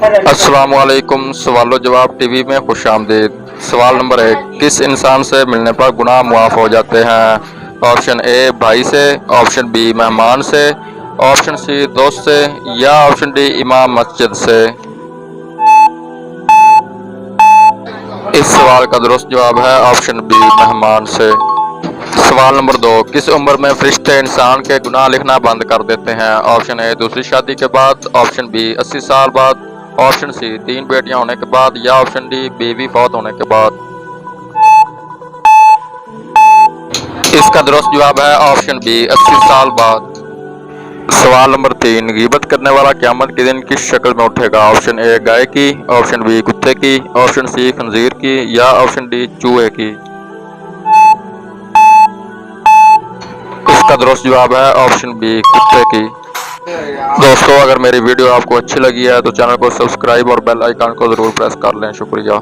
अस्सलामुअलैकुम। सवालो जवाब टीवी में खुश आमदीद। सवाल नंबर 1, किस इंसान से मिलने पर गुनाह मुआफ़ हो जाते हैं? ऑप्शन ए भाई से, ऑप्शन बी मेहमान से, ऑप्शन सी दोस्त से या ऑप्शन डी इमाम मस्जिद से। इस सवाल का दुरुस्त जवाब है ऑप्शन बी मेहमान से। सवाल नंबर 2, किस उम्र में फरिश्ते इंसान के गुनाह लिखना बंद कर देते हैं? ऑप्शन ए दूसरी शादी के बाद, ऑप्शन बी 80 साल बाद, ऑप्शन सी 3 बेटियां होने के बाद या ऑप्शन डी बीवी फौत होने के बाद। इसका दुरुस्त जवाब है ऑप्शन बी 80 साल बाद। सवाल नंबर 3, गीबत करने वाला क़यामत के दिन किस शक्ल में उठेगा? ऑप्शन ए गाय की, ऑप्शन बी कुत्ते की, ऑप्शन सी खंजीर की या ऑप्शन डी चूहे की। इसका दुरुस्त जवाब है ऑप्शन बी कुत्ते की। दोस्तों, अगर मेरी वीडियो आपको अच्छी लगी है तो चैनल को सब्सक्राइब और बेल आइकन को ज़रूर प्रेस कर लें। शुक्रिया।